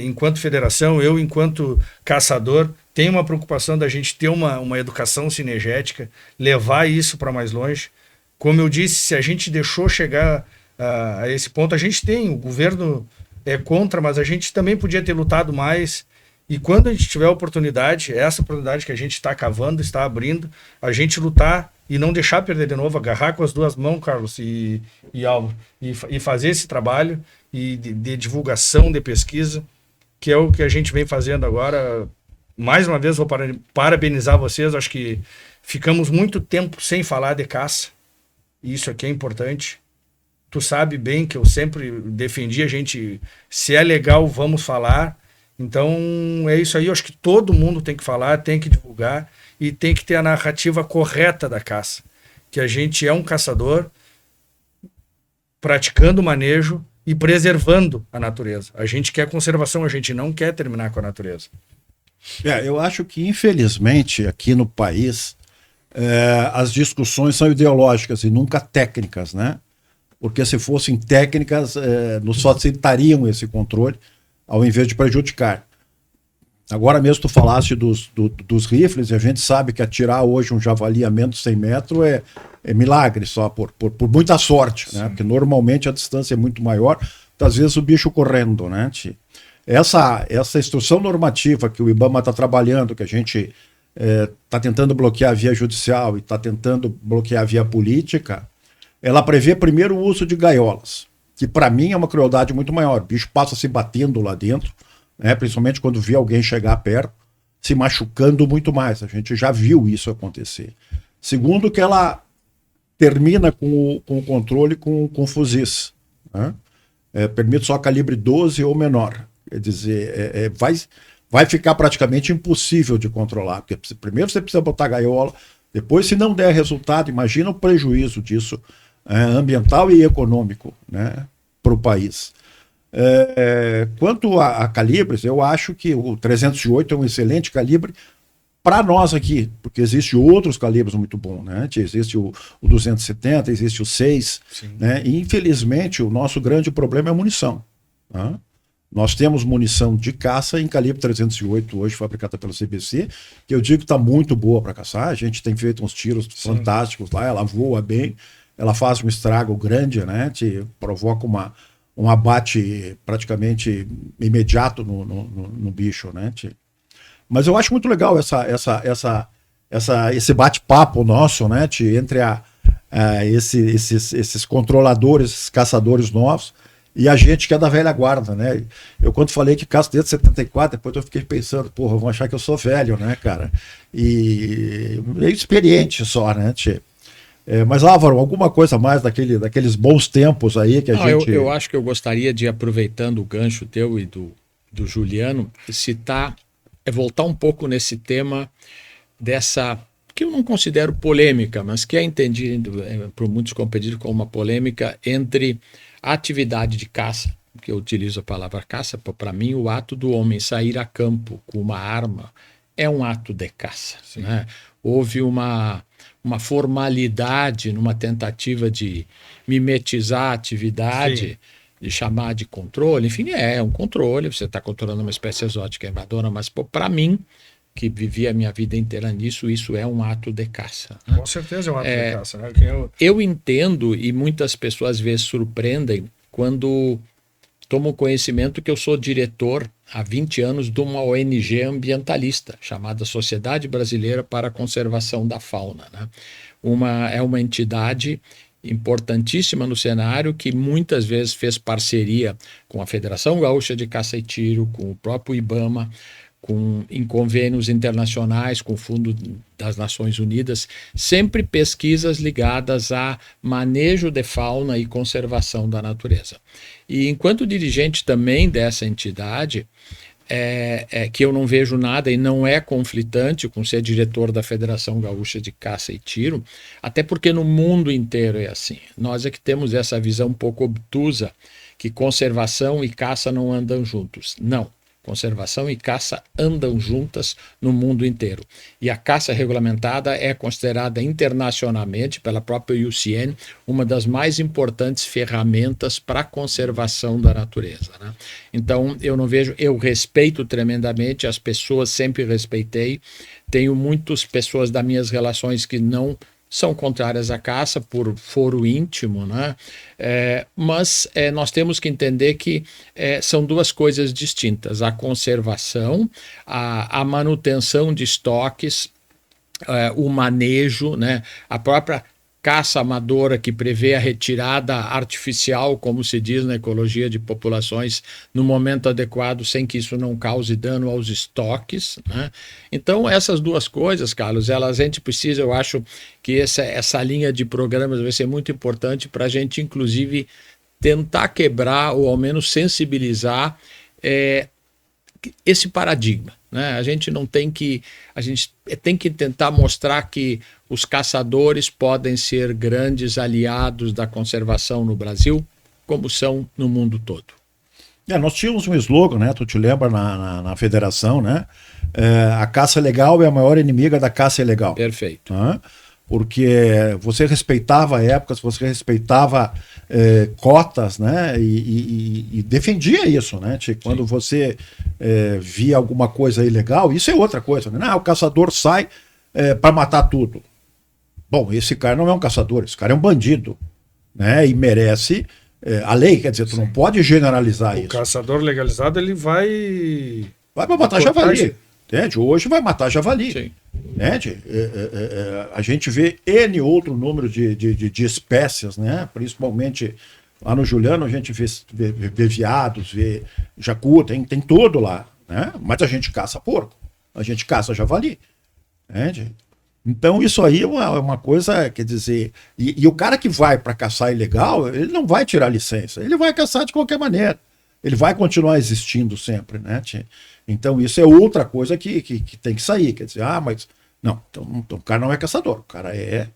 enquanto federação, eu enquanto caçador, tenho uma preocupação da gente ter uma educação cinegética, levar isso para mais longe. Como eu disse, se a gente deixou chegar a esse ponto, o governo é contra, mas a gente também podia ter lutado mais. E quando a gente tiver a oportunidade, essa oportunidade que a gente está cavando, está abrindo, a gente lutar e não deixar perder de novo, agarrar com as duas mãos, Carlos e Álvaro, e fazer esse trabalho de divulgação, de pesquisa, que é o que a gente vem fazendo agora. Mais uma vez, vou parabenizar vocês, acho que Ficamos muito tempo sem falar de caça. Isso aqui é importante. Tu sabe bem que eu sempre defendi a gente, se é legal, vamos falar. Então, é isso aí. Eu acho que todo mundo tem que falar, tem que divulgar e tem que ter a narrativa correta da caça. Que a gente é um caçador praticando o manejo e preservando a natureza. A gente quer conservação, a gente não quer terminar com a natureza. Eu acho que, infelizmente, aqui no país, as discussões são ideológicas e nunca técnicas, né? Porque se fossem técnicas, nos facilitariam esse controle, ao invés de prejudicar. Agora mesmo tu falaste dos rifles, e a gente sabe que atirar hoje um javali a menos de 100 metros é milagre, só por muita sorte, né? Porque normalmente a distância é muito maior, às vezes o bicho correndo, né? Essa instrução normativa que o IBAMA está trabalhando, que a gente está tentando bloquear a via judicial e está tentando bloquear a via política, ela prevê primeiro o uso de gaiolas, que para mim é uma crueldade muito maior. O bicho passa se batendo lá dentro, né? Principalmente quando vê alguém chegar perto, se machucando muito mais. A gente já viu isso acontecer. Segundo, que ela termina com o controle com fuzis, né? Permite só calibre 12 ou menor. Quer dizer, vai ficar praticamente impossível de controlar, porque primeiro você precisa botar gaiola, depois, se não der resultado, imagina o prejuízo disso, ambiental e econômico, né, para o país. Quanto a calibres, eu acho que o 308 é um excelente calibre para nós aqui, porque existem outros calibres muito bons, né? Existe o 270, existe o 6, né? E infelizmente o nosso grande problema é a munição, né? Nós temos munição de caça em calibre 308 hoje, fabricada pela CBC, que eu digo que está muito boa para caçar. A gente tem feito uns tiros fantásticos lá, ela voa bem, ela faz um estrago grande, né? Te provoca um abate praticamente imediato no bicho, né? Mas eu acho muito legal esse bate-papo nosso, né? Entre esses controladores, esses caçadores novos, e a gente que é da velha guarda, né? Eu quando falei que caço desde 74, depois eu fiquei pensando, porra, vão achar que eu sou velho, né, cara? E meio experiente só, né, tchê? Mas, Álvaro, alguma coisa mais daqueles bons tempos aí que a gente... Eu acho que eu gostaria de, aproveitando o gancho teu e do Juliano, voltar um pouco nesse tema dessa, que eu não considero polêmica, mas que é entendido por muitos compreendido como uma polêmica entre a atividade de caça, que eu utilizo a palavra caça, para mim o ato do homem sair a campo com uma arma é um ato de caça, né? Houve uma formalidade numa tentativa de mimetizar a atividade, de chamar de controle. Enfim, é um controle, você está controlando uma espécie exótica invasora, mas para mim, que vivi a minha vida inteira nisso, isso é um ato de caça. Com certeza é um ato de caça. Né? Eu entendo, e muitas pessoas às vezes surpreendem, quando tomam conhecimento que eu sou diretor há 20 anos de uma ONG ambientalista, chamada Sociedade Brasileira para a Conservação da Fauna, né? É uma entidade importantíssima no cenário, que muitas vezes fez parceria com a Federação Gaúcha de Caça e Tiro, com o próprio IBAMA, em convênios internacionais, com o Fundo das Nações Unidas, sempre pesquisas ligadas a manejo de fauna e conservação da natureza. E enquanto dirigente também dessa entidade, que eu não vejo nada e não é conflitante com ser diretor da Federação Gaúcha de Caça e Tiro, até porque no mundo inteiro é assim. Nós é que temos essa visão um pouco obtusa, que conservação e caça não andam juntos. Não. Conservação e caça andam juntas no mundo inteiro. E a caça regulamentada é considerada internacionalmente, pela própria IUCN, uma das mais importantes ferramentas para a conservação da natureza, né? Então, eu respeito tremendamente, as pessoas sempre respeitei. Tenho muitas pessoas das minhas relações que não são contrárias à caça por foro íntimo, né? Mas nós temos que entender que são duas coisas distintas: a conservação, a manutenção de estoques, o manejo, né? A própria caça amadora que prevê a retirada artificial, como se diz na ecologia, de populações no momento adequado, sem que isso não cause dano aos estoques, né? Então, essas duas coisas, Carlos, a gente precisa, eu acho que essa linha de programas vai ser muito importante para a gente, inclusive, tentar quebrar ou ao menos sensibilizar esse paradigma, né? A gente tem que tentar mostrar que os caçadores podem ser grandes aliados da conservação no Brasil, como são no mundo todo. Nós tínhamos um slogan, né? Tu te lembra na federação, né? A caça legal é a maior inimiga da caça ilegal. Perfeito. Porque você respeitava épocas, você respeitava cotas, né? E defendia isso, né? Quando você via alguma coisa ilegal, isso é outra coisa, né? O caçador sai para matar tudo. Bom, esse cara não é um caçador, esse cara é um bandido, né? E merece a lei, quer dizer, tu não pode generalizar isso. O caçador legalizado, ele vai para matar javali. Entende? Hoje vai matar javali. Sim. Entende? A gente vê N outro número de espécies, né? Principalmente lá no Juliano a gente vê veados, vê jacu, tem tudo lá, né? Mas a gente caça porco, a gente caça javali. Entende? Então isso aí é uma coisa, quer dizer, e o cara que vai para caçar ilegal, ele não vai tirar licença, ele vai caçar de qualquer maneira, ele vai continuar existindo sempre, né? Então isso é outra coisa que tem que sair, quer dizer, mas não, então o cara não é caçador, o cara é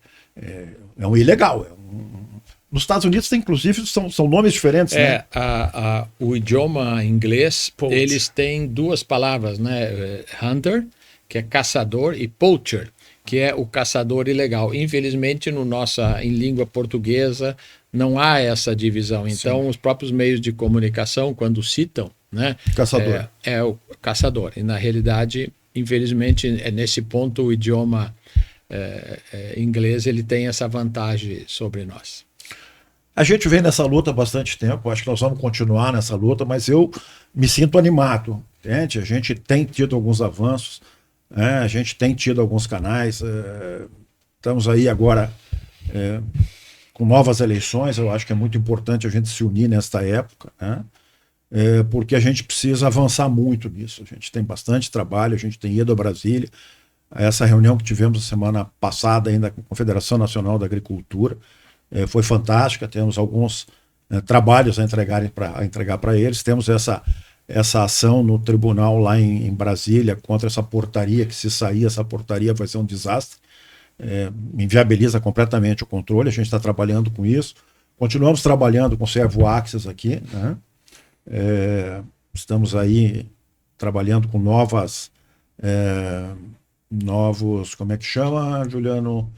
um ilegal. Nos Estados Unidos tem, inclusive, são nomes diferentes, né? O idioma inglês, Poach. eles têm duas palavras, né? Hunter, que é caçador, e poacher, que é o caçador ilegal. Infelizmente, em língua portuguesa, não há essa divisão. Então, Sim. Os próprios meios de comunicação, quando citam, né? Caçador. É o caçador. E, na realidade, infelizmente, nesse ponto, o idioma inglês ele tem essa vantagem sobre nós. A gente vem nessa luta há bastante tempo, acho que nós vamos continuar nessa luta, mas eu me sinto animado, entende? A gente tem tido alguns avanços, a gente tem tido alguns canais, estamos aí agora com novas eleições, eu acho que é muito importante a gente se unir nesta época, né? Porque a gente precisa avançar muito nisso, a gente tem bastante trabalho, a gente tem ido a Brasília, essa reunião que tivemos a semana passada ainda com a Confederação Nacional da Agricultura, foi fantástica, temos alguns trabalhos a entregar para eles, temos essa ação no tribunal lá em Brasília contra essa portaria, que se sair essa portaria vai ser um desastre, inviabiliza completamente o controle, a gente está trabalhando com isso, continuamos trabalhando com o Servoaxis aqui, né? Estamos aí trabalhando com novos, como é que chama, Juliano?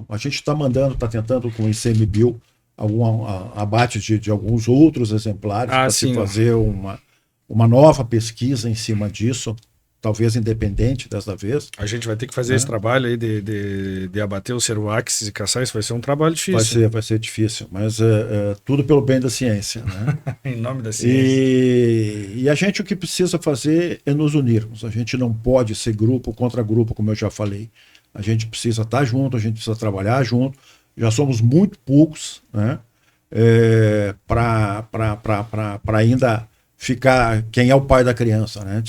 A gente está tentando com o ICMBio algum abate de alguns outros exemplares para se fazer uma nova pesquisa em cima disso, talvez independente dessa vez. A gente vai ter que fazer esse trabalho aí de abater o Servoaxis e caçar, isso vai ser um trabalho difícil. Vai ser difícil, mas tudo pelo bem da ciência, né? Em nome da ciência. E a gente o que precisa fazer é nos unirmos, a gente não pode ser grupo contra grupo, como eu já falei. A gente precisa estar junto, a gente precisa trabalhar junto. Já somos muito poucos, né? Para ainda ficar quem é o pai da criança, né?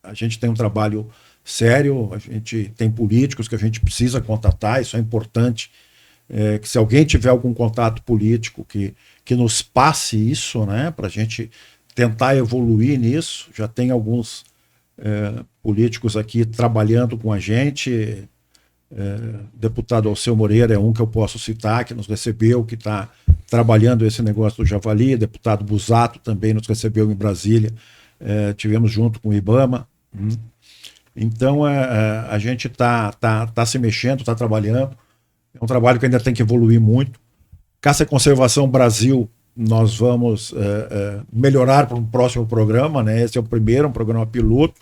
A gente tem um trabalho sério, a gente tem políticos que a gente precisa contatar, isso é importante. Que se alguém tiver algum contato político que nos passe isso, né? Para a gente tentar evoluir nisso. Já tem alguns políticos aqui trabalhando com a gente, deputado Alceu Moreira é um que eu posso citar, que nos recebeu, que está trabalhando esse negócio do javali, deputado Busato também nos recebeu em Brasília, tivemos junto com o IBAMA, então a gente está se mexendo, está trabalhando, é um trabalho que ainda tem que evoluir muito. Caça e Conservação Brasil, nós vamos melhorar para um próximo programa, né? Esse é o primeiro, um programa piloto.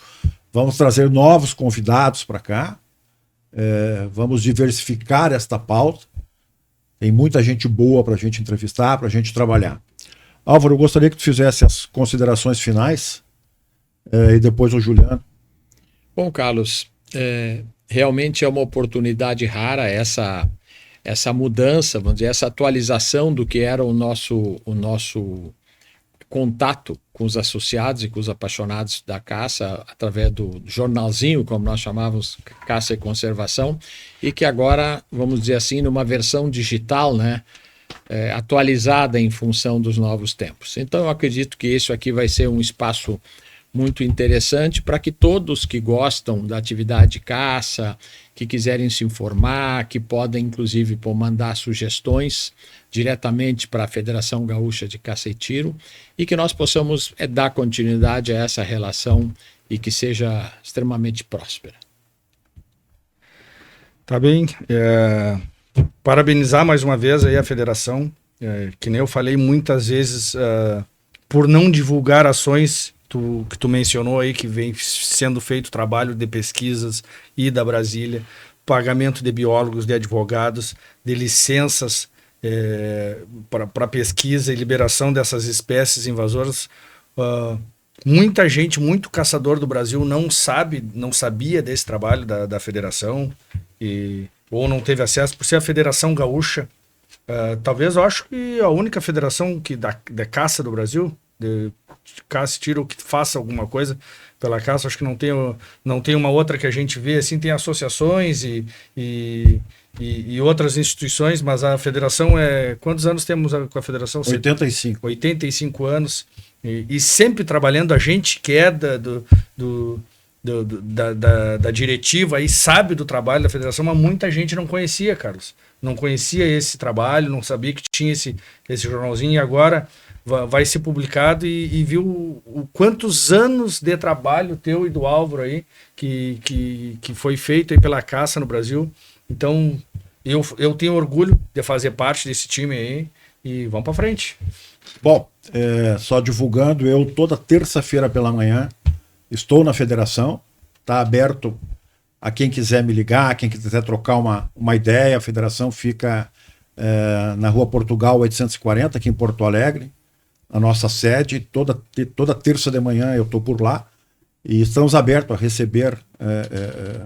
Vamos trazer novos convidados para cá. Vamos diversificar esta pauta. Tem muita gente boa para a gente entrevistar, para a gente trabalhar. Álvaro, eu gostaria que tu fizesse as considerações finais e depois o Juliano. Bom, Carlos, realmente é uma oportunidade rara essa essa mudança, vamos dizer, essa atualização do que era o nosso contato com os associados e com os apaixonados da caça através do jornalzinho, como nós chamávamos, Caça e Conservação, e que agora, vamos dizer assim, numa versão digital, né, atualizada em função dos novos tempos. Então eu acredito que isso aqui vai ser um espaço muito interessante para que todos que gostam da atividade de caça, que quiserem se informar, que podem inclusive mandar sugestões diretamente para a Federação Gaúcha de Caça e Tiro, e que nós possamos dar continuidade a essa relação e que seja extremamente próspera. Tá bem. Parabenizar mais uma vez aí a federação, que nem eu falei muitas vezes, por não divulgar ações que tu mencionou aí, que vem sendo feito trabalho de pesquisas e da Brasília, pagamento de biólogos, de advogados, de licenças para pesquisa e liberação dessas espécies invasoras. Muita gente, muito caçador do Brasil não sabia desse trabalho da federação, ou não teve acesso, por ser a Federação Gaúcha. Talvez eu acho que a única federação da caça do Brasil, de caça e tiro, que faça alguma coisa pela caça. Acho que não tem uma outra que a gente vê, assim, tem associações e outras instituições, mas a federação quantos anos temos com a federação? 85. 85 anos, e sempre trabalhando. A gente que é da diretiva e sabe do trabalho da federação, mas muita gente não conhecia, Carlos. Não conhecia esse trabalho, não sabia que tinha esse jornalzinho, e agora vai ser publicado, e viu quantos anos de trabalho teu e do Álvaro aí que foi feito aí pela caça no Brasil. Então eu tenho orgulho de fazer parte desse time aí, e vamos para frente. Bom, só divulgando, eu toda terça-feira pela manhã estou na federação, está aberto a quem quiser me ligar, quem quiser trocar uma ideia. A federação fica na Rua Portugal 840, aqui em Porto Alegre, a nossa sede. Toda terça de manhã eu estou por lá, e estamos abertos a receber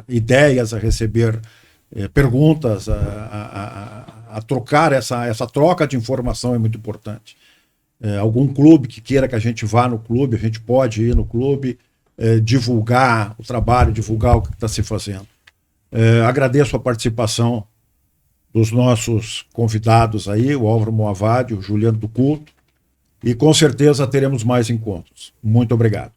ideias, a receber perguntas, a trocar. Essa troca de informação é muito importante. Algum clube que queira que a gente vá no clube, a gente pode ir no clube, divulgar o trabalho, divulgar o que está se fazendo. Agradeço a participação dos nossos convidados aí, o Álvaro Moavadi, o Juliano do Culto, e com certeza teremos mais encontros. Muito obrigado.